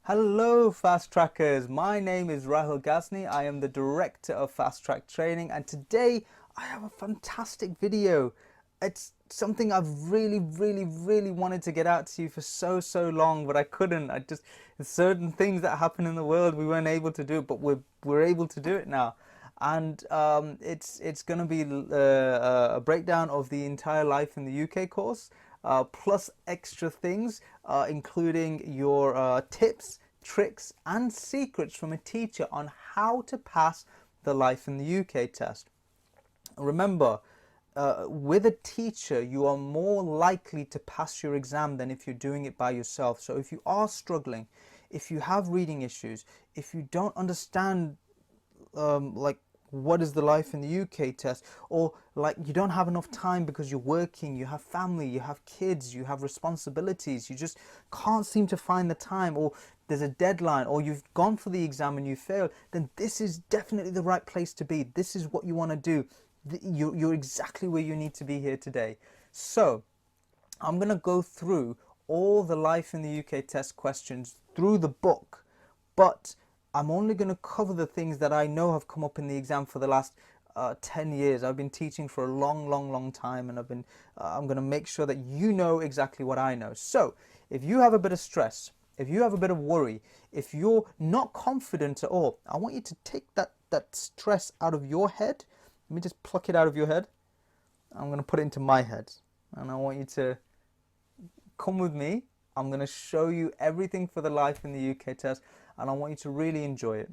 Hello Fast Trackers, my name is Rahil Ghazni. I am the director of Fast Track Training, and today I have a fantastic video. It's something I've really wanted to get out to you for so long, but I couldn't. There's certain things that happen in the world we weren't able to do, but we're able to do it now. And it's going to be a breakdown of the entire Life in the UK course, plus extra things, including your tips, tricks and secrets from a teacher on how to pass the Life in the UK test. Remember, with a teacher, you are more likely to pass your exam than if you're doing it by yourself. So if you are struggling, if you have reading issues, if you don't understand like what is the Life in the UK test, or like you don't have enough time because you're working, you have family, you have kids, you have responsibilities, you just can't seem to find the time, or there's a deadline, or you've gone for the exam and you failed, then this is definitely the right place to be. This is what you want to do. You're exactly where you need to be here today. So I'm going to go through all the Life in the UK test questions through the book, but I'm only going to cover the things that I know have come up in the exam for the last 10 years. I've been teaching for a long time, and I'm going to make sure that you know exactly what I know. So if you have a bit of stress, if you have a bit of worry, if you're not confident at all, I want you to take that stress out of your head. Let me just pluck it out of your head. I'm going to put it into my head, and I want you to come with me. I'm going to show you everything for the Life in the UK test, and I want you to really enjoy it.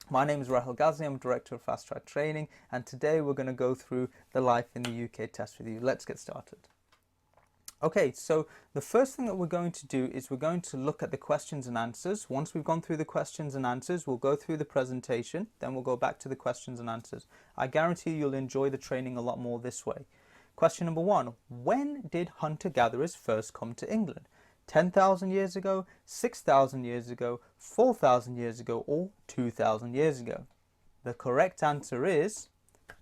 My name is Rahil Ghazni. I'm Director of Fast Track Training, and today we're going to go through the Life in the UK test with you. Let's get started. Okay, so the first thing that we're going to do is we're going to look at the questions and answers. Once we've gone through the questions and answers, we'll go through the presentation, then we'll go back to the questions and answers. I guarantee you'll enjoy the training a lot more this way. Question number 1, when did hunter-gatherers first come to England? 10,000 years ago, 6,000 years ago, 4,000 years ago, or 2,000 years ago? The correct answer is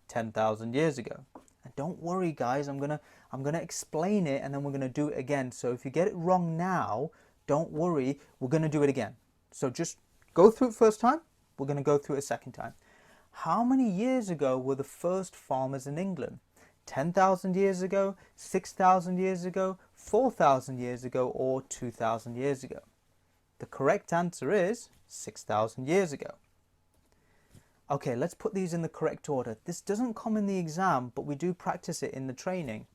10,000 years ago. And don't worry guys, I'm gonna explain it and then we're gonna do it again. So if you get it wrong now, don't worry, we're gonna do it again. So just go through it first time, we're gonna go through it a second time. How many years ago were the first farmers in England? 10,000 years ago, 6,000 years ago, 4,000 years ago, or 2,000 years ago? The correct answer is 6,000 years ago. Okay, let's put these in the correct order. This doesn't come in the exam, but we do practice it in the training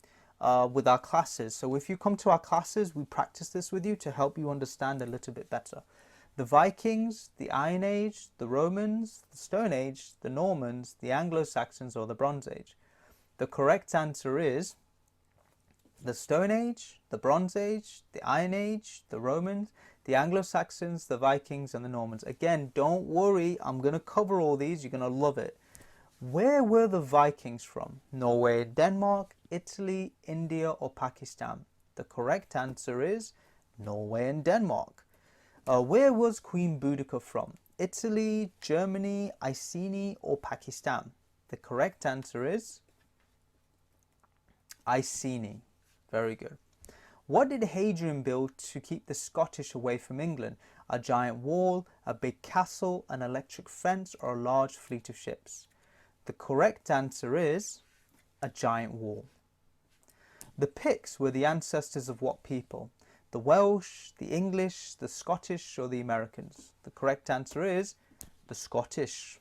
with our classes. So if you come to our classes, we practice this with you to help you understand a little bit better. The Vikings, the Iron Age, the Romans, the Stone Age, the Normans, the Anglo-Saxons, or the Bronze Age? The correct answer is the Stone Age, the Bronze Age, the Iron Age, the Romans, the Anglo-Saxons, the Vikings, and the Normans. Again, don't worry, I'm going to cover all these. You're going to love it. Where were the Vikings from? Norway, Denmark, Italy, India, or Pakistan? The correct answer is Norway and Denmark. Where was Queen Boudica from? Italy, Germany, Iceni, or Pakistan? The correct answer is Iceni. Very good. What did Hadrin build to keep the Scottish away from England? A giant wall, a big castle, an electric fence, or a large fleet of ships? The correct answer is a giant wall. The Picts were the ancestors of what people? The Welsh, the English, the Scottish, or the Americans? The correct answer is the Scottish.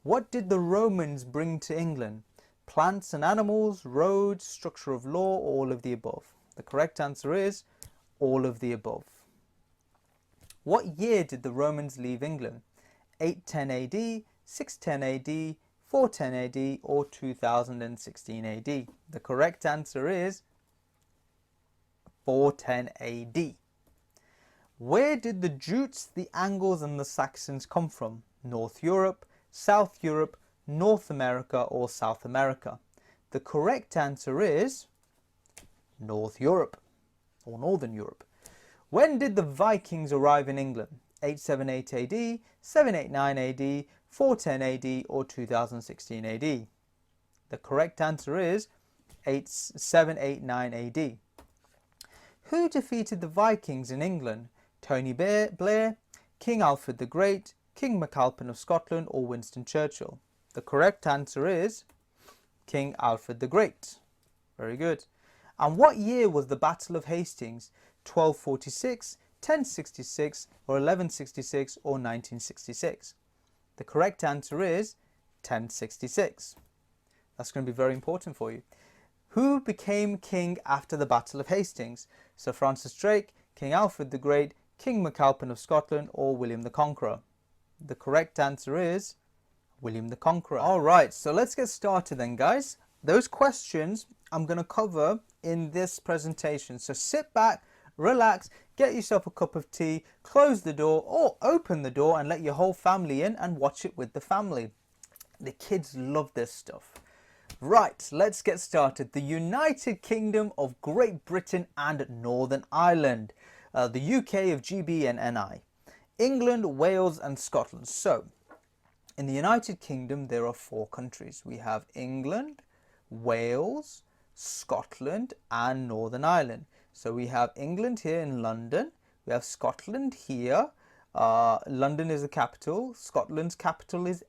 What did the Romans bring to England? Plants and animals, roads, structure of law, or all of the above? The correct answer is all of the above. What year did the Romans leave England? 810 AD, 610 AD, 410 AD, or 2016 AD? The correct answer is 410 AD. Where did the Jutes, the Angles, and the Saxons come from? North Europe, South Europe, North America, or South America? The correct answer is North Europe, or Northern Europe. When did the Vikings arrive in England? 878 AD, 789 AD, 410 AD, or 2016 AD? The correct answer is 789 AD. Who defeated the Vikings in England? Tony Blair, King Alfred the Great, King MacAlpin of Scotland, or Winston Churchill? The correct answer is King Alfred the Great. Very good. And what year was the Battle of Hastings? 1246, 1066, or 1166, or 1966? The correct answer is 1066. That's going to be very important for you. Who became king after the Battle of Hastings? Sir Francis Drake, King Alfred the Great, King MacAlpin of Scotland, or William the Conqueror? The correct answer is William the Conqueror. Alright, so let's get started then, guys. Those questions I'm going to cover in this presentation. So sit back, relax, get yourself a cup of tea, close the door or open the door and let your whole family in and watch it with the family. The kids love this stuff. Right, let's get started. The United Kingdom of Great Britain and Northern Ireland. The UK of GB and NI. England, Wales and Scotland. So, in the United Kingdom there are 4 countries. We have England, Wales, Scotland and Northern Ireland. So we have England here in London. We have Scotland here. London is the capital. Scotland's capital is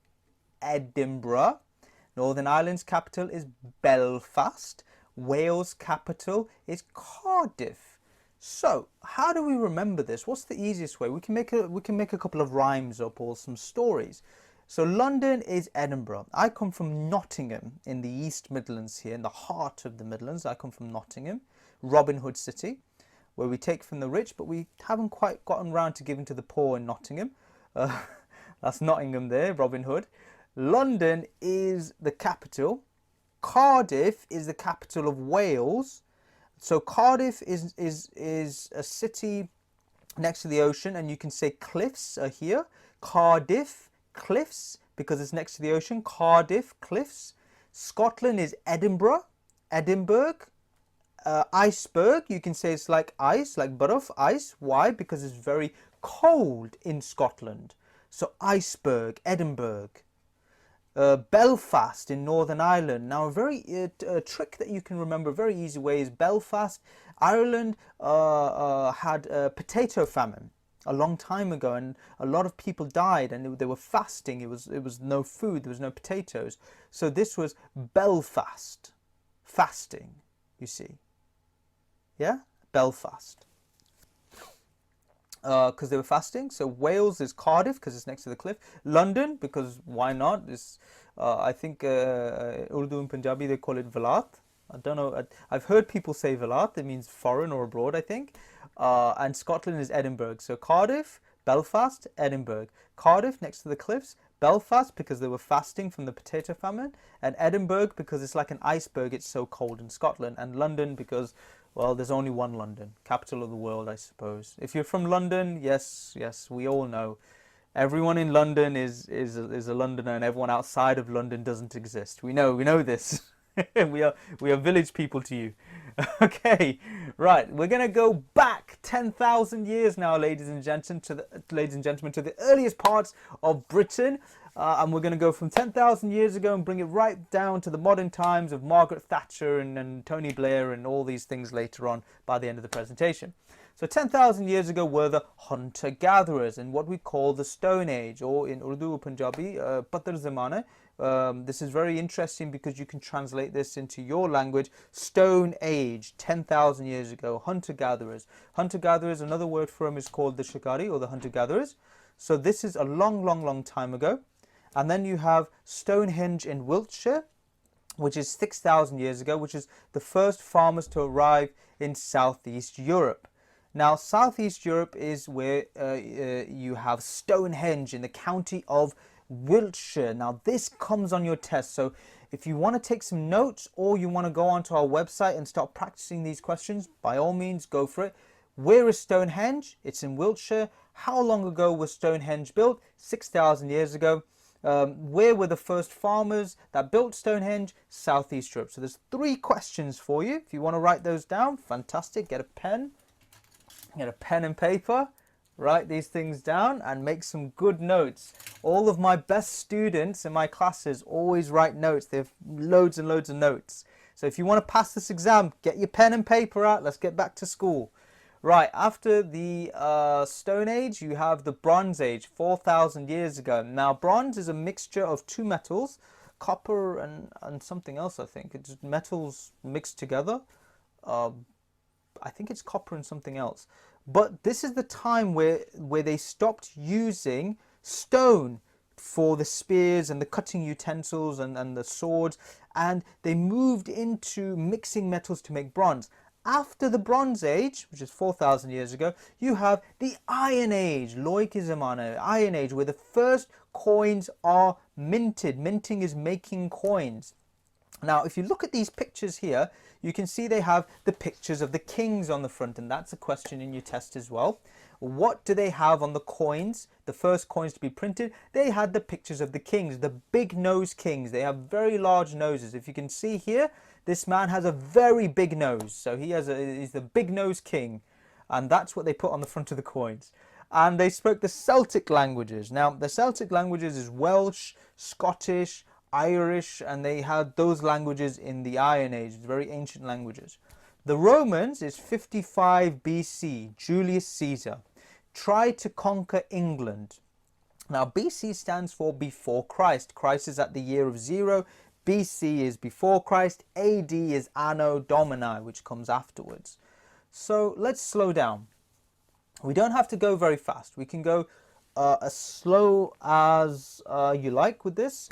Edinburgh. Northern Ireland's capital is Belfast. Wales' capital is Cardiff. So, how do we remember this? What's the easiest way? We can make a couple of rhymes up or some stories. So, London is Edinburgh. I come from Nottingham in the East Midlands here, in the heart of the Midlands. I come from Nottingham, Robin Hood City, where we take from the rich, but we haven't quite gotten round to giving to the poor in Nottingham. That's Nottingham there, Robin Hood. London is the capital. Cardiff is the capital of Wales. So Cardiff is a city next to the ocean, and you can say cliffs are here. Cardiff, cliffs, because it's next to the ocean. Cardiff, cliffs. Scotland is Edinburgh. Edinburgh. Iceberg, you can say it's like ice, like baraff, ice. Why? Because it's very cold in Scotland. So iceberg, Edinburgh. Belfast in Northern Ireland. Now, a very trick that you can remember, a very easy way, is Belfast. Ireland had a potato famine a long time ago, and a lot of people died, and they were fasting. It was no food, there was no potatoes. So this was Belfast, fasting, you see. Yeah, Belfast. Because they were fasting. So Wales is Cardiff because it's next to the cliff. London, because why not? It's, I think Urdu and Punjabi they call it Vilat. I don't know. I've heard people say Vilat. It means foreign or abroad, I think. And Scotland is Edinburgh. So Cardiff, Belfast, Edinburgh. Cardiff next to the cliffs. Belfast because they were fasting from the potato famine. And Edinburgh because it's like an iceberg. It's so cold in Scotland. And London because, well, there's only one London, capital of the world, I suppose. If you're from London, yes, we all know. Everyone in London is a Londoner, and everyone outside of London doesn't exist. We know this. we are village people to you. Okay, right. We're gonna go back 10,000 years now, ladies and gentlemen, to the earliest parts of Britain. And we're going to go from 10,000 years ago and bring it right down to the modern times of Margaret Thatcher and Tony Blair and all these things later on by the end of the presentation. So 10,000 years ago were the hunter-gatherers in what we call the Stone Age, or in Urdu Punjabi, Patar Zamana. This is very interesting because you can translate this into your language. Stone Age, 10,000 years ago, hunter-gatherers. Hunter-gatherers, another word for them is called the Shikari, or the hunter-gatherers. So this is a long time ago. And then you have Stonehenge in Wiltshire, which is 6,000 years ago, which is the first farmers to arrive in Southeast Europe. Now, Southeast Europe is where you have Stonehenge in the county of Wiltshire. Now, this comes on your test. So if you want to take some notes or you want to go onto our website and start practicing these questions, by all means, go for it. Where is Stonehenge? It's in Wiltshire. How long ago was Stonehenge built? 6,000 years ago. Where were the first farmers that built Stonehenge? Southeast Europe. So there's 3 questions for you. If you want to write those down, fantastic. Get a pen and paper, write these things down and make some good notes. All of my best students in my classes always write notes. They have loads and loads of notes. So if you want to pass this exam, get your pen and paper out. Let's get back to school. Right, after the Stone Age, you have the Bronze Age, 4,000 years ago. Now, bronze is a mixture of two metals, copper and something else, I think. It's metals mixed together. I think it's copper and something else. But this is the time where they stopped using stone for the spears and the cutting utensils and the swords, and they moved into mixing metals to make bronze. After the Bronze Age, which is 4,000 years ago, you have the Iron Age, Loikizamana, Iron Age, where the first coins are minted. Minting is making coins. Now, if you look at these pictures here, you can see they have the pictures of the kings on the front, and that's a question in your test as well. What do they have on the coins? The first coins to be printed, they had the pictures of the kings, the big nose kings. They have very large noses. If you can see here, this man has a very big nose. So he's the big nose king, and that's what they put on the front of the coins. And they spoke the Celtic languages. Now, the Celtic languages is Welsh, Scottish, Irish, and they had those languages in the Iron Age, very ancient languages. The Romans is 55 BC, Julius Caesar tried to conquer England. Now, BC stands for before Christ. Christ is at the year of 0. BC is before Christ. AD is Anno Domini, which comes afterwards. So let's slow down. We don't have to go very fast. We can go as slow as you like with this.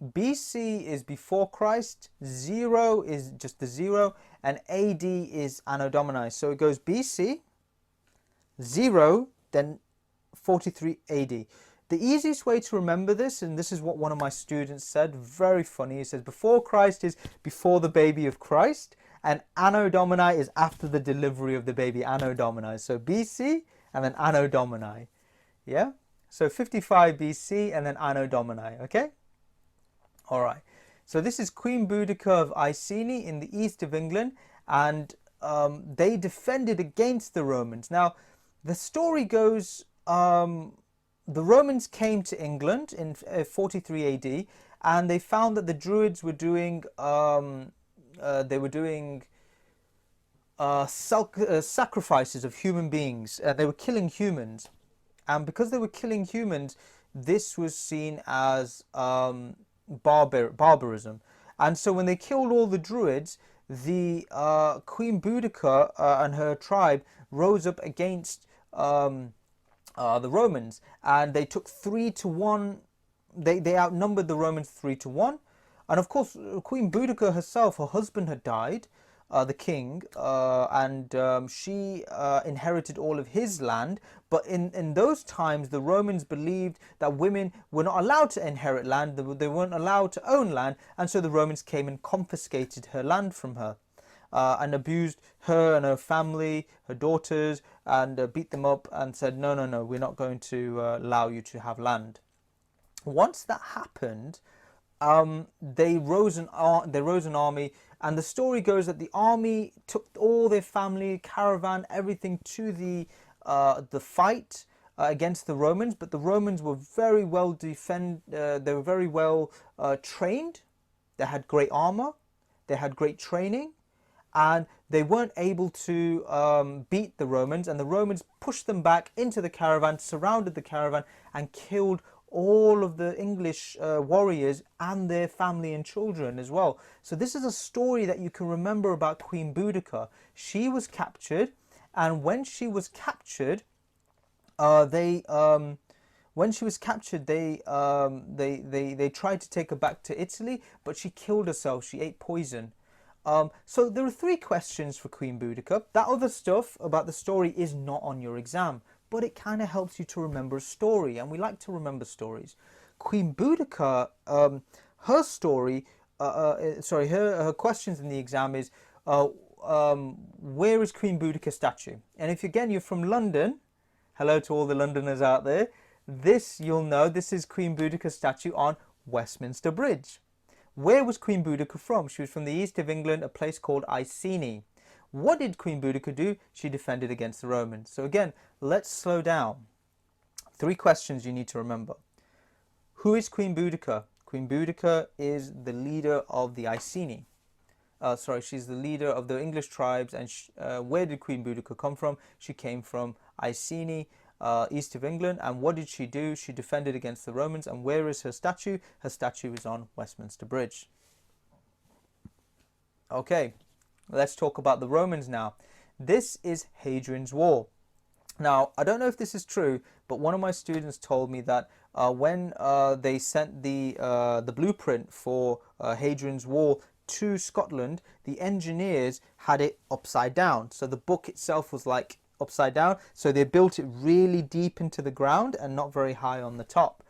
BC is before Christ, 0 is just the 0, and AD is Anno Domini. So it goes BC, 0, then 43 AD. The easiest way to remember this, and this is what one of my students said, very funny, he says before Christ is before the baby of Christ, and Anno Domini is after the delivery of the baby, Anno Domini. So BC and then Anno Domini. Yeah? So 55 BC and then Anno Domini, okay? All right. So this is Queen Boudica of Iceni in the east of England, and they defended against the Romans. Now, the story goes, the Romans came to England in 43 AD, and they found that the Druids were doing, sacrifices of human beings. They were killing humans. And because they were killing humans, this was seen as barbarism. And so when they killed all the Druids, the Queen Boudica and her tribe rose up against the Romans, and they took 3 to 1. They outnumbered the Romans 3 to 1. And of course, Queen Boudica herself, her husband had died, the king, and she inherited all of his land. But in those times, the Romans believed that women were not allowed to inherit land, they weren't allowed to own land, and so the Romans came and confiscated her land from her, and abused her and her family, her daughters, and beat them up and said, no, no, no, we're not going to allow you to have land. Once that happened, they rose an army, and the story goes that the army took all their family, caravan, everything to the fight against the Romans. But the Romans were very well they were very well trained. They had great armor, they had great training, and they weren't able to beat the Romans. And the Romans pushed them back into the caravan, surrounded the caravan, and killed all of the English warriors and their family and children as well. So this is a story that you can remember about Queen Boudica. She was captured, and when she was captured, they tried to take her back to Italy, but she killed herself. She ate poison. So there are 3 questions for Queen Boudica. That other stuff about the story is not on your exam, but it kind of helps you to remember a story, and we like to remember stories. Queen Boudica, her story, her questions in the exam is, where is Queen Boudica's statue? And if again you're from London, hello to all the Londoners out there, this you'll know, this is Queen Boudica's statue on Westminster Bridge. Where was Queen Boudica from? She was from the east of England, a place called Iceni. What did Queen Boudica do? She defended against the Romans. So again, let's slow down. 3 questions you need to remember. Who is Queen Boudica? Queen Boudica is the leader of the Iceni. she's the leader of the English tribes. And where did Queen Boudica come from? She came from Iceni, east of England. And what did she do? She defended against the Romans. And where is her statue? Her statue is on Westminster Bridge. Okay, let's talk about the Romans now. This is Hadrian's Wall. Now, I don't know if this is true, but one of my students told me that when they sent the blueprint for Hadrian's Wall to Scotland, the engineers had it upside down. So the book itself was like upside down. So they built it really deep into the ground and not very high on the top.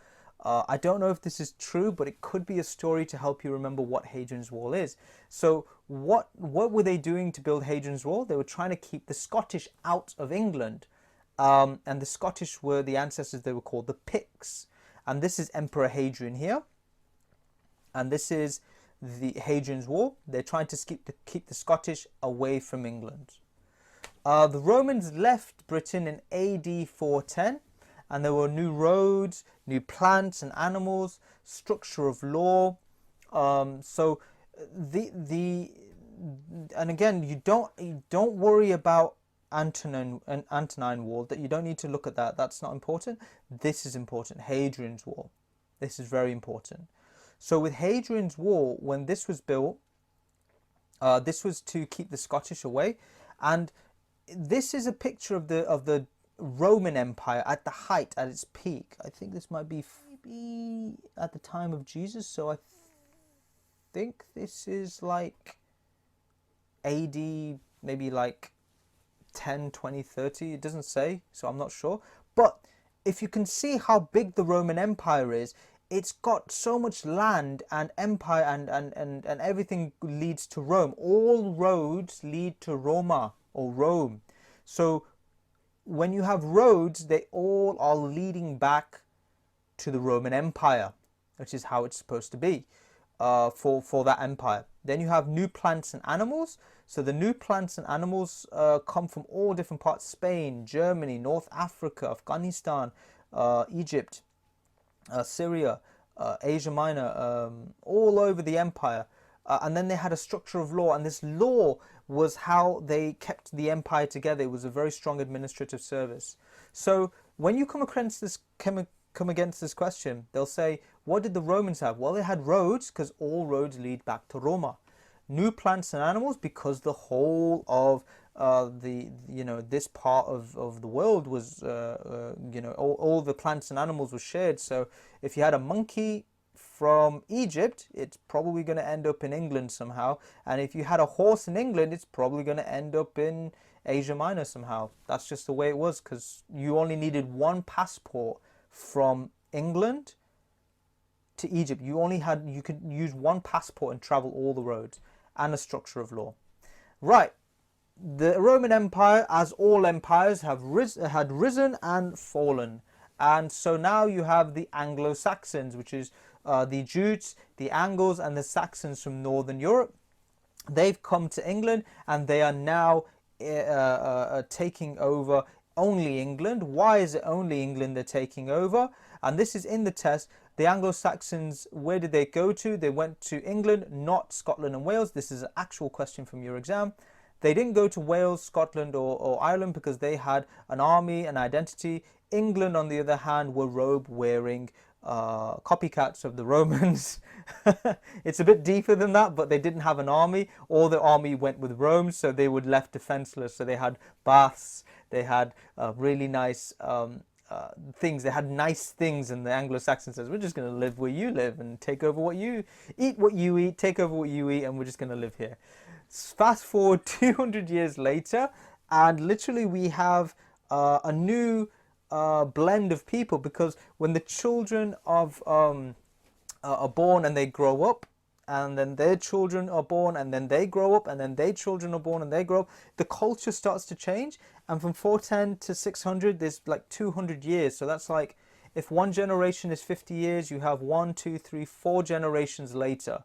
I don't know if this is true, but it could be a story to help you remember what Hadrian's Wall is. So what were they doing to build Hadrian's Wall? They were trying to keep the Scottish out of England. And the Scottish were the ancestors, they were called the Picts. And this is Emperor Hadrian here. And this is the Hadrian's Wall. They're trying to keep the Scottish away from England. The Romans left Britain in AD 410. And there were new roads, new plants and animals, structure of law. And again, you don't worry about Antonine Wall, that you don't need to look at that. That's not important. This is important. Hadrian's Wall. This is very important. So with Hadrian's Wall, when this was built, this was to keep the Scottish away. And this is a picture of the Roman Empire at the height, at its peak. I think this might be maybe at the time of Jesus. So I think this is like AD, maybe like 10, 20, 30. It doesn't say, so I'm not sure. But if you can see how big the Roman Empire is, it's got so much land and empire, and everything leads to Rome. All roads lead to Roma or Rome. So when you have roads, they all are leading back to the Roman Empire, which is how it's supposed to be for that empire. Then you have new plants and animals. So the new plants and animals come from all different parts: Spain, Germany, North Africa, Afghanistan, Egypt, Syria, Asia Minor, all over the empire. And then they had a structure of law, and this law was how they kept the empire together. It was a very strong administrative service. So when you come against this question, they'll say, what did the Romans have? Well, they had roads, because all roads lead back to Roma. New plants and animals, because the whole of this part of the world was all the plants and animals were shared. So if you had a monkey from Egypt, it's probably going to end up in England somehow. And if you had a horse in England, it's probably going to end up in Asia Minor somehow. That's just the way it was, because you only needed one passport from England to Egypt. You could use one passport and travel all the roads, and a structure of law. Right. The Roman Empire, as all empires, had risen and fallen. And so now you have the Anglo-Saxons, which is the Jutes, the Angles, and the Saxons from Northern Europe. They've come to England, and they are now taking over only England. Why is it only England they're taking over? And this is in the test. The Anglo-Saxons, where did they go to? They went to England, not Scotland and Wales. This is an actual question from your exam. They didn't go to Wales, Scotland, or Ireland, because they had an army, an identity. England, on the other hand, were robe-wearing copycats of the Romans. It's a bit deeper than that, but they didn't have an army. All the army went with Rome, so they were left defenseless. So they had baths, they had really nice things. They had nice things, and the Anglo-Saxon says, we're just going to live where you live and take over what you eat, take over what you eat, and we're just going to live here. Fast forward 200 years later, and literally we have a new blend of people, because when the children of are born and they grow up, and then their children are born, and then they grow up, and then their children are born and they grow up, the culture starts to change. And from 410 to 600, there's like 200 years. So that's like, if one generation is 50 years, you have 1, 2, 3, 4 generations later.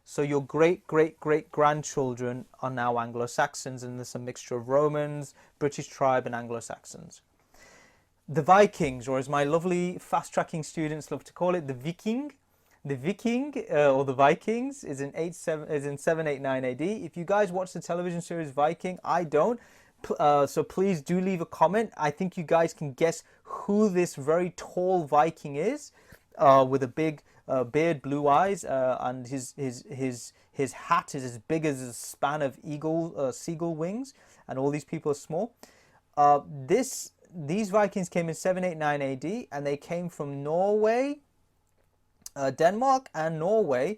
So your great-great-great-grandchildren are now Anglo-Saxons, and there's a mixture of Romans, British tribe, and Anglo-Saxons. The Vikings, or as my lovely fast-tracking students love to call it, the Viking. The Viking or the Vikings is in 789 AD. If you guys watch the television series Viking, I don't. So please do leave a comment. I think you guys can guess who this very tall Viking is, with a big beard, blue eyes, and his hat is as big as a span of seagull wings, and all these people are small. These Vikings came in 789 AD, and they came from Norway, Denmark and Norway,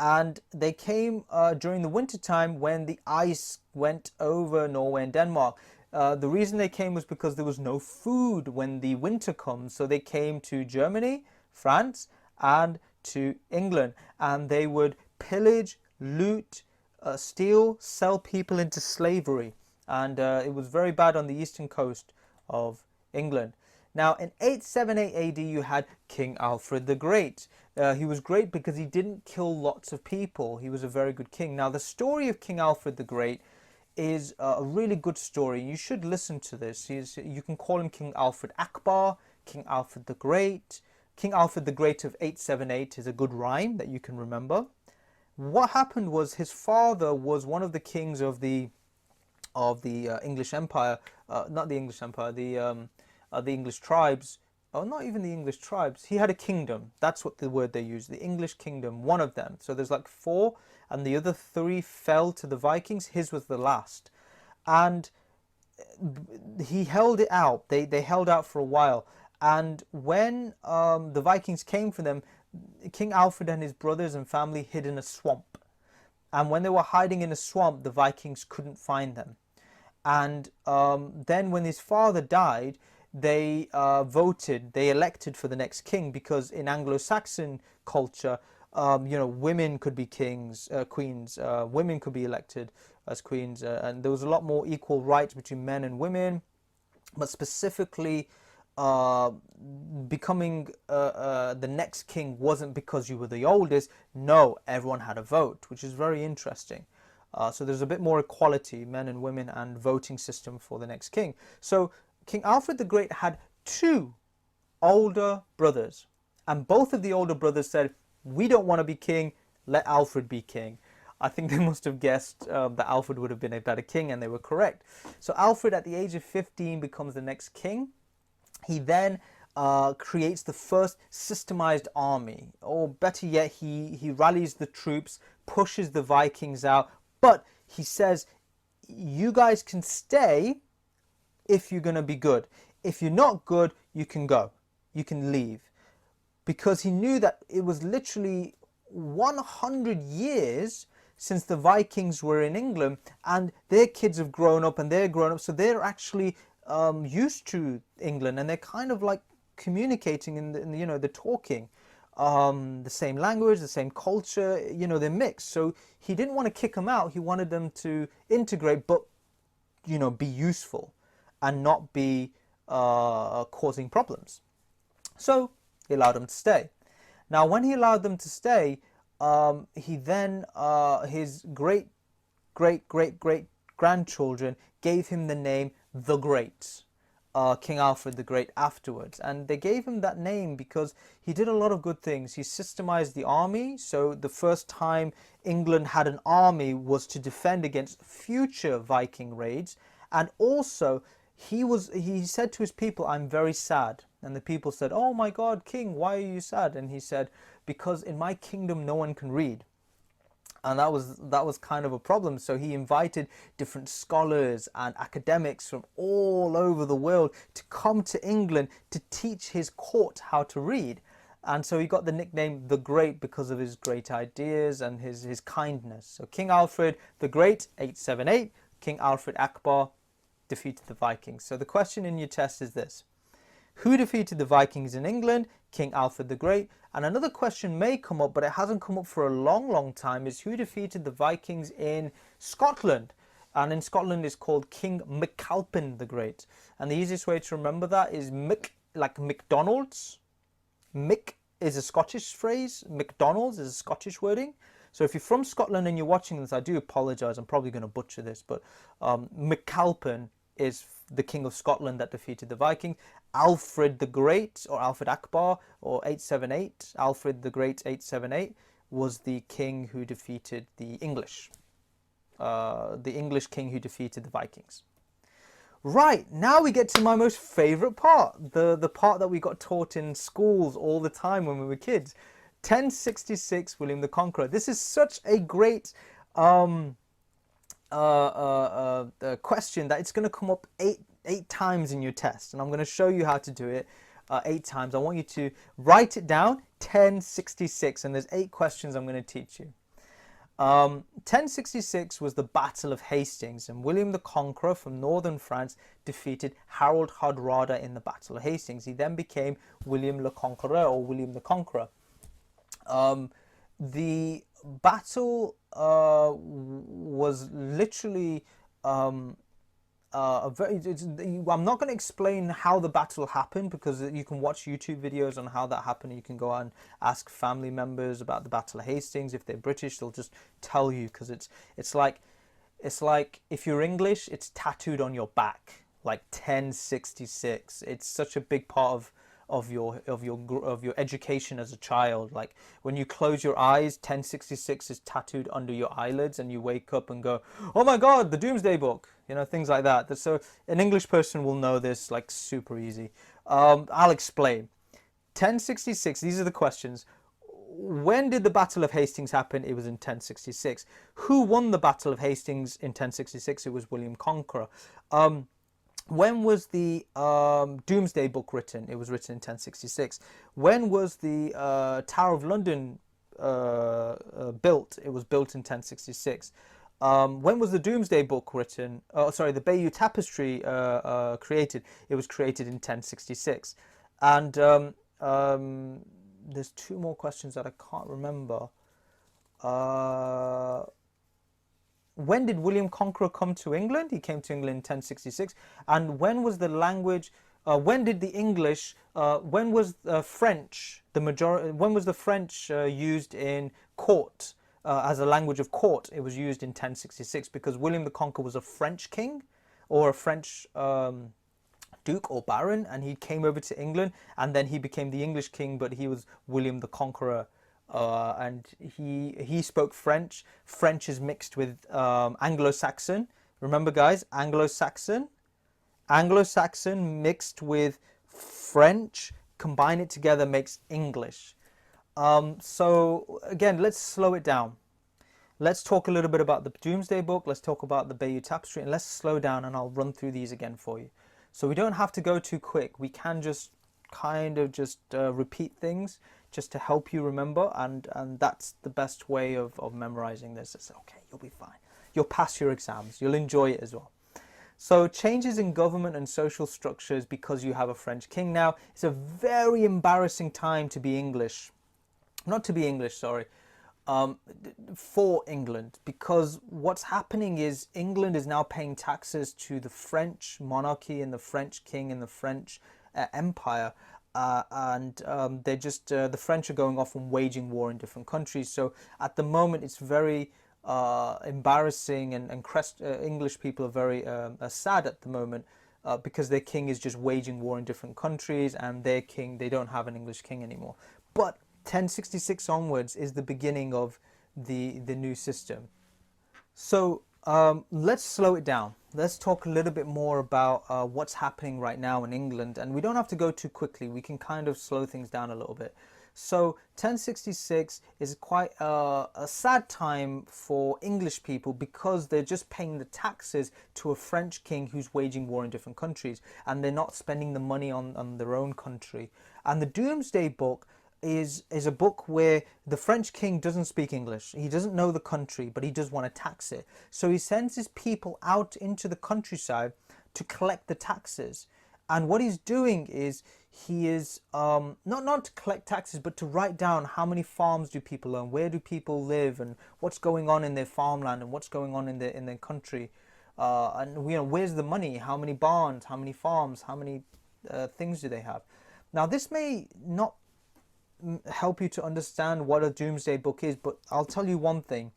and they came during the winter time when the ice went over Norway and Denmark. The reason they came was because there was no food when the winter comes, so they came to Germany, France, and to England, and they would pillage, loot, steal, sell people into slavery, and it was very bad on the eastern coast of England. Now, in 878 AD, you had King Alfred the Great. He was great because he didn't kill lots of people. He was a very good king. Now, the story of King Alfred the Great is a really good story. You should listen to this. You can call him King Alfred Akbar, King Alfred the Great. King Alfred the Great of 878 is a good rhyme that you can remember. What happened was his father was one of the kings of the English Empire, not the English Empire, the English tribes, or not even the English tribes. He had a kingdom. That's what the word they use, the English kingdom, one of them. So there's like 4, and the other 3 fell to the Vikings. His was the last. And he held it out. They held out for a while. And when the Vikings came for them, King Alfred and his brothers and family hid in a swamp. And when they were hiding in a swamp, the Vikings couldn't find them. And then when his father died, they elected for the next king, because in Anglo-Saxon culture, women could be queens, women could be elected as queens, and there was a lot more equal rights between men and women. But specifically, becoming the next king wasn't because you were the oldest. No, everyone had a vote, which is very interesting. So there's a bit more equality, men and women, and voting system for the next king. So King Alfred the Great had 2 older brothers, and both of the older brothers said, "We don't want to be king, let Alfred be king." I think they must have guessed that Alfred would have been a better king, and they were correct. So Alfred, at the age of 15, becomes the next king. He then creates the first systemized army, or better yet, he rallies the troops, pushes the Vikings out, but he says, you guys can stay if you're going to be good. If you're not good, you can go. You can leave. Because he knew that it was literally 100 years since the Vikings were in England, and their kids have grown up and they're grown up, so they're actually used to England, and they're kind of like communicating in the talking, the same language, the same culture, they're mixed. So he didn't want to kick them out. He wanted them to integrate, but be useful and not be causing problems. So he allowed them to stay. Now, when he allowed them to stay, he then his great grandchildren gave him the name the Great, King Alfred the Great afterwards. And they gave him that name because he did a lot of good things. He systemized the army. So the first time England had an army was to defend against future Viking raids. And also he said to his people, "I'm very sad." And the people said, "Oh my God, King, why are you sad?" And he said, "Because in my kingdom no one can read." And that was kind of a problem. So he invited different scholars and academics from all over the world to come to England to teach his court how to read. And so he got the nickname the Great because of his great ideas and his kindness. So King Alfred the Great, 878, King Alfred Akbar defeated the Vikings. So the question in your test is this: who defeated the Vikings in England? King Alfred the Great. And another question may come up, but it hasn't come up for a long time, is who defeated the Vikings in Scotland? And in Scotland is called King MacAlpin the Great. And the easiest way to remember that is Mick, like McDonald's. Mick is a Scottish phrase. McDonald's is a Scottish wording. So if you're from Scotland and you're watching this, I do apologise. I'm probably going to butcher this, but MacAlpin is the King of Scotland that defeated the Vikings. Alfred the Great, or Alfred Akbar, or 878, Alfred the Great 878, was the king who defeated the English king who defeated the Vikings. Right, now we get to my most favourite part, the part that we got taught in schools all the time when we were kids. 1066, William the Conqueror. This is such a great question that it's going to come up eight times in your test, and I'm going to show you how to do it 8 times. I want you to write it down, 1066, and there's 8 questions I'm going to teach you. 1066 was the Battle of Hastings, and William the Conqueror from northern France defeated Harold Hardrada in the Battle of Hastings. He then became William le Conqueror, or William the Conqueror. The battle was literally I'm not going to explain how the battle happened, because you can watch YouTube videos on how that happened. You can go and ask family members about the Battle of Hastings. If they're British, they'll just tell you, because it's like if you're English, it's tattooed on your back, like 1066. It's such a big part of your education as a child. Like when you close your eyes, 1066 is tattooed under your eyelids, and you wake up and go, oh my God, the Doomsday Book, things like that. So an English person will know this like super easy. I'll explain. 1066, these are the questions. When did the Battle of Hastings happen? It was in 1066. Who won the Battle of Hastings in 1066? It was William Conqueror. When was the Doomsday Book written? It was written in 1066. When was the Tower of London built? It was built in 1066. When was the Doomsday Book written? The Bayeux Tapestry created? It was created in 1066. And there's 2 more questions that I can't remember. When did William Conqueror come to England? He came to England in 1066. And when was the language, when did the English, when was French, when was the French used in court, as a language of court? It was used in 1066, because William the Conqueror was a French king, or a French duke or baron, and he came over to England, and then he became the English king, but he was William the Conqueror. And he spoke French. French is mixed with Anglo-Saxon. Remember, guys, Anglo-Saxon mixed with French, combine it together, makes English. So again, let's slow it down. Let's talk a little bit about the Doomsday Book. Let's talk about the Bayeux Tapestry, and let's slow down, and I'll run through these again for you. So we don't have to go too quick. We can just kind of repeat things, just to help you remember, and that's the best way of memorizing this. It's okay, you'll be fine. You'll pass your exams. You'll enjoy it as well. So changes in government and social structures because you have a French king. Now, it's a very embarrassing time to be English. Not to be English, sorry. For England, because what's happening is England is now paying taxes to the French monarchy and the French king and the French empire. The French are going off and waging war in different countries. So at the moment, it's very embarrassing, and English people are very sad at the moment because their king is just waging war in different countries, and their king, they don't have an English king anymore. But 1066 onwards is the beginning of the new system. So let's slow it down. Let's talk a little bit more about what's happening right now in England, and we don't have to go too quickly. We can kind of slow things down a little bit. So 1066 is quite a sad time for English people, because they're just paying the taxes to a French king who's waging war in different countries, and they're not spending the money on their own country. And the Doomsday Book is a book where the French king doesn't speak English. He doesn't know the country, but he does want to tax it. So he sends his people out into the countryside to collect the taxes. And what he's doing is he is not to collect taxes, but to write down how many farms do people own, where do people live, and what's going on in their farmland, and what's going on in their country, and where's the money, how many barns, how many farms, how many things do they have. Now, this may not help you to understand what a Doomsday Book is, but I'll tell you one thing.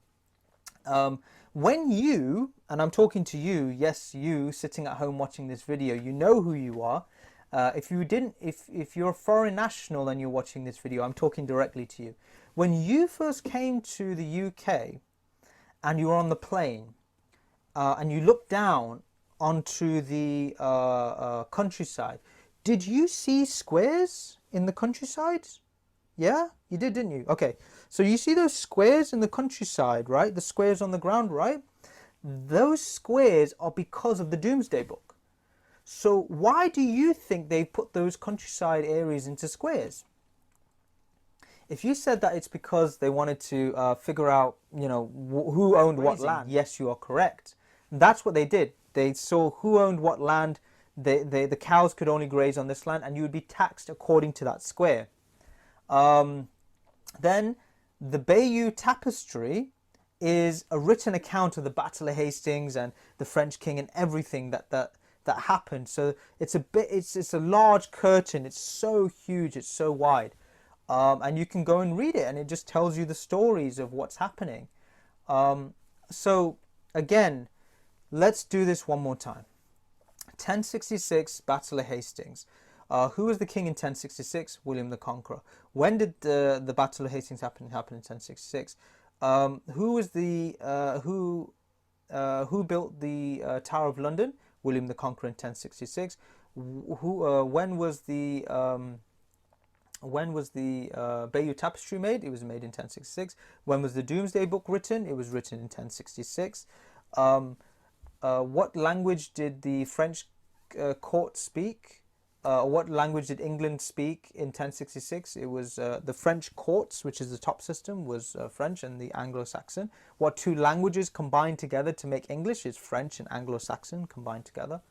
When you, and I'm talking to you, yes, you sitting at home watching this video, you know who you are. If you didn't, if you're a foreign national and you're watching this video, I'm talking directly to you. When you first came to the UK and you were on the plane and you looked down onto the countryside, did you see squares in the countryside? Yeah, you did, didn't you? Okay, so you see those squares in the countryside, right? The squares on the ground, right? Those squares are because of the Doomsday Book. So why do you think they put those countryside areas into squares? If you said that it's because they wanted to figure out, you know, who owned what land, yes, you are correct. That's what they did. They saw who owned what land. The cows could only graze on this land, and you would be taxed according to that square. Then the Bayeux Tapestry is a written account of the Battle of Hastings and the French king and everything that happened. So it's a large curtain. It's so huge. It's so wide, and you can go and read it, and it just tells you the stories of what's happening. So again, let's do this one more time. 1066 Battle of Hastings. Who was the king in 1066? William the Conqueror. When did the Battle of Hastings happen? It happened in 1066. Who was the who built the Tower of London? William the Conqueror in 1066. When was the Bayeux Tapestry made? It was made in 1066. When was the Doomsday Book written? It was written in 1066. What language did the French court speak? What language did England speak in 1066? It was the French courts, which is the top system, was French and the Anglo-Saxon. What two languages combined together to make English is French and Anglo-Saxon combined together.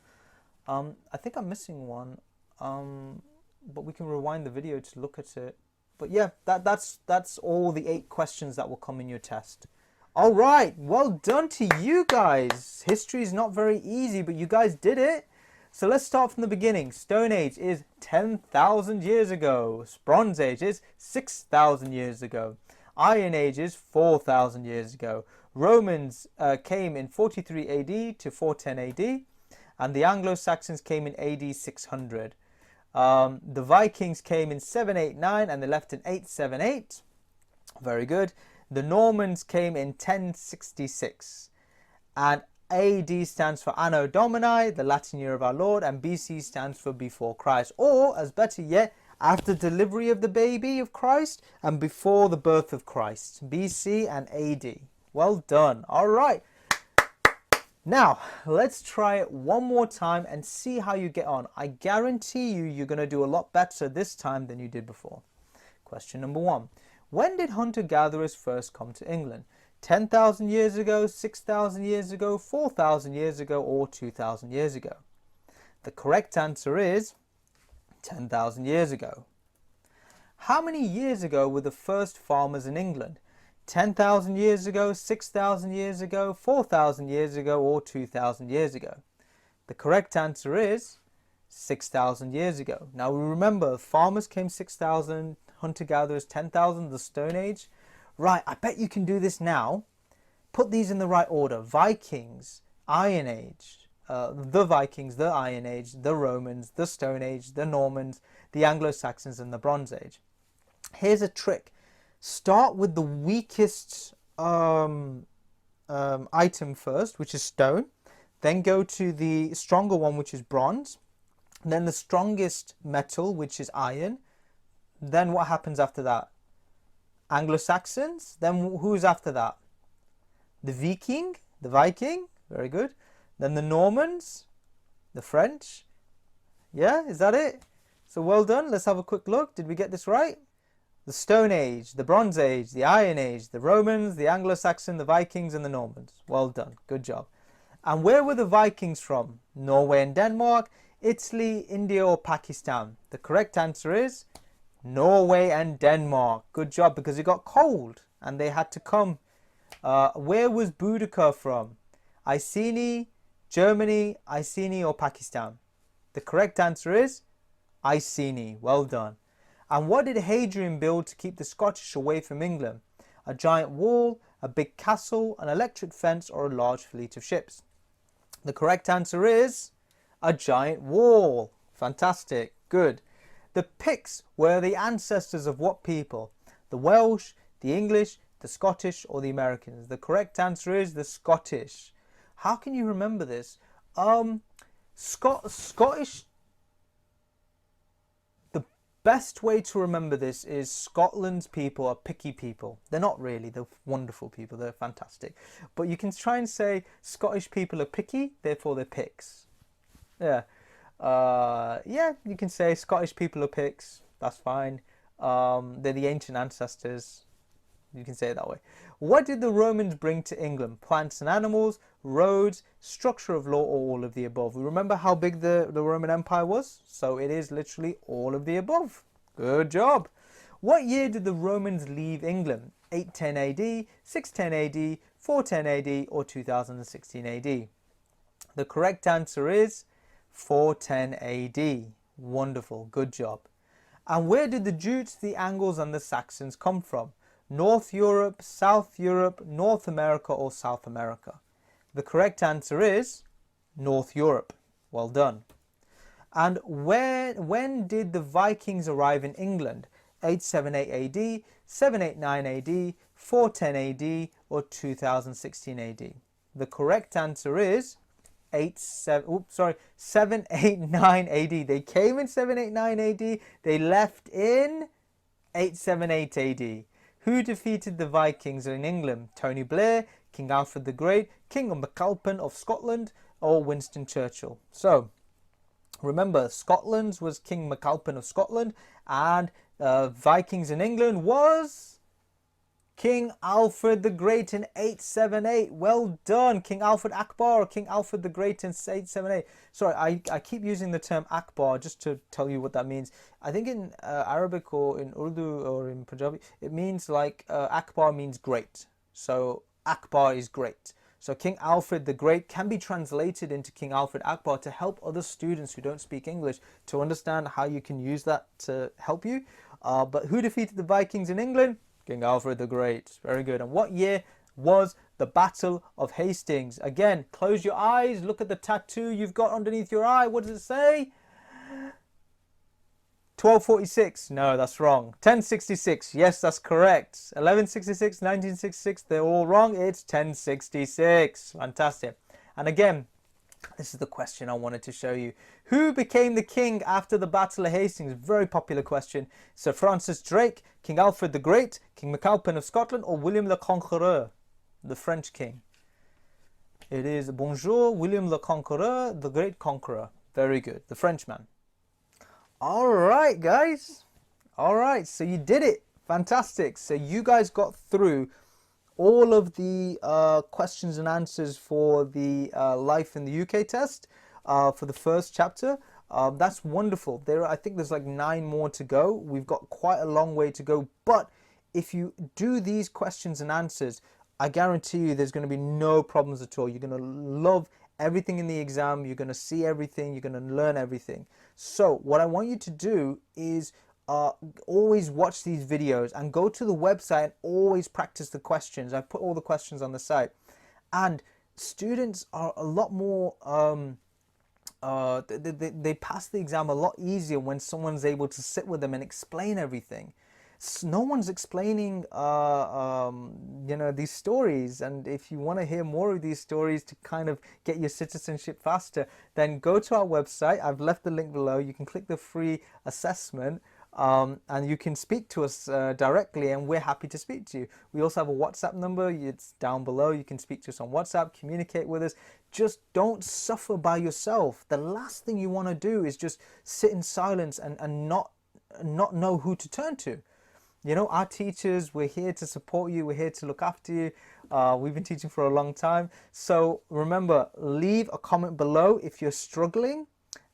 I think I'm missing one, but we can rewind the video to look at it. But yeah, that's all the 8 questions that will come in your test. All right, well done to you guys. History is not very easy, but you guys did it. So let's start from the beginning. Stone Age is 10,000 years ago. Bronze Age is 6,000 years ago. Iron Age is 4,000 years ago. Romans came in 43 AD to 410 AD. And the Anglo-Saxons came in AD 600. The Vikings came in 789 and they left in 878. Very good. The Normans came in 1066. And AD stands for Anno Domini, the Latin year of our Lord, and BC stands for before Christ, or, as better yet, after delivery of the baby of Christ and before the birth of Christ. BC and AD. Well done. All right. Now, let's try it one more time and see how you get on. I guarantee you're going to do a lot better this time than you did before. Question number 1. When did hunter-gatherers first come to England? 10,000 years ago, 6,000 years ago, 4,000 years ago, or 2,000 years ago? The correct answer is 10,000 years ago. How many years ago were the first farmers in England? 10,000 years ago, 6,000 years ago, 4,000 years ago, or 2,000 years ago? The correct answer is 6,000 years ago. Now remember, farmers came 6,000, hunter-gatherers 10,000, the Stone Age. Right, I bet you can do this now. Put these in the right order. Vikings, Iron Age, the Vikings, the Iron Age, the Romans, the Stone Age, the Normans, the Anglo-Saxons, and the Bronze Age. Here's a trick. Start with the weakest item first, which is stone. Then go to the stronger one, which is bronze. Then the strongest metal, which is iron. Then what happens after that? Anglo-Saxons. Then who's after that? The Viking. Very good. Then the Normans. The French. Yeah, is that it? So well done. Let's have a quick look. Did we get this right? The Stone Age, the Bronze Age, the Iron Age, the Romans, the Anglo-Saxon, the Vikings, and the Normans. Well done. Good job. And where were the Vikings from? Norway and Denmark, Italy, India, or Pakistan? The correct answer is Norway and Denmark. Good job, because it got cold and they had to come. Where was Boudica from? Iceni, Germany, Iceni, or Pakistan? The correct answer is Iceni. Well done. And what did Hadrian build to keep the Scottish away from England? A giant wall, a big castle, an electric fence, or a large fleet of ships? The correct answer is a giant wall. Fantastic. Good. The Picts were the ancestors of what people? The Welsh, the English, the Scottish, or the Americans? The correct answer is the Scottish. How can you remember this? Scottish. The best way to remember this is Scotland's people are picky people. They're not really. They're wonderful people. They're fantastic. But you can try and say Scottish people are picky, therefore they're Picts. Yeah. Yeah, you can say Scottish people are Picts. That's fine. They're the ancient ancestors. You can say it that way. What did the Romans bring to England? Plants and animals, roads, structure of law, or all of the above? We remember how big the Roman Empire was? So it is literally all of the above. Good job. What year did the Romans leave England? 810 AD, 610 AD, 410 AD, or 2016 AD? The correct answer is 410 AD. Wonderful. Good job. And where did the Jutes, the Angles, and the Saxons come from? North Europe, South Europe, North America, or South America? The correct answer is North Europe. Well done. And when did the Vikings arrive in England? 878 AD, 789 AD, 410 AD, or 2016 AD? The correct answer is 789 AD. They came in 789 AD. They left in 878 AD. Who defeated the Vikings in England? Tony Blair, King Alfred the Great, King MacAlpin of Scotland, or Winston Churchill? So, remember, Scotland's was King MacAlpin of Scotland, and Vikings in England was King Alfred the Great in 878. Well done. King Alfred Akbar or King Alfred the Great in 878. Sorry, I keep using the term Akbar just to tell you what that means. I think in Arabic or in Urdu or in Punjabi, it means like Akbar means great. So Akbar is great. So King Alfred the Great can be translated into King Alfred Akbar to help other students who don't speak English to understand how you can use that to help you. But who defeated the Vikings in England? King Alfred the Great. Very good. And what year was the Battle of Hastings? Again, close your eyes. Look at the tattoo you've got underneath your eye. What does it say? 1246. No, that's wrong. 1066. Yes, that's correct. 1166, 1966. They're all wrong. It's 1066. Fantastic. And again, this is the question I wanted to show you. Who became the king after the Battle of Hastings? Very popular question. Sir Francis Drake, King Alfred the Great, King MacAlpin of Scotland, or William the Conqueror, the French king? It is bonjour, William the Conqueror, the Great Conqueror. Very good. The Frenchman. All right, guys. All right. So you did it. Fantastic. So you guys got through all of the questions and answers for the Life in the UK test for the first chapter. That's wonderful. I think there's like 9 more to go. We've got quite a long way to go. But if you do these questions and answers, I guarantee you there's going to be no problems at all. You're going to love everything in the exam. You're going to see everything. You're going to learn everything. So what I want you to do is always watch these videos and go to the website and always practice the questions. I put all the questions on the site, and students are a lot more they pass the exam a lot easier when someone's able to sit with them and explain everything. No one's explaining these stories, and if you want to hear more of these stories to kind of get your citizenship faster, then go to our website. I've left the link below. You can click the free assessment, and you can speak to us directly, and we're happy to speak to you. We also have a WhatsApp number. It's down below. You can speak to us on WhatsApp, communicate with us. Just don't suffer by yourself. The last thing you want to do is just sit in silence and not know who to turn to. You know, our teachers, we're here to support you. We're here to look after you. We've been teaching for a long time. So remember, leave a comment below if you're struggling.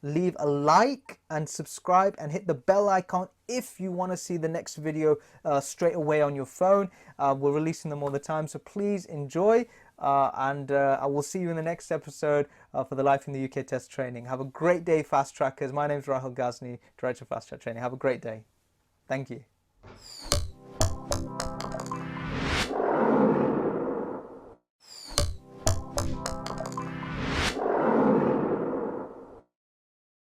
Leave a like and subscribe and hit the bell icon if you want to see the next video straight away on your phone. We're releasing them all the time, so please enjoy. And I will see you in the next episode for the Life in the UK test training. Have a great day, Fast Trackers. My name is Rahil Ghazni, Director of Fast Track Training. Have a great day. Thank you.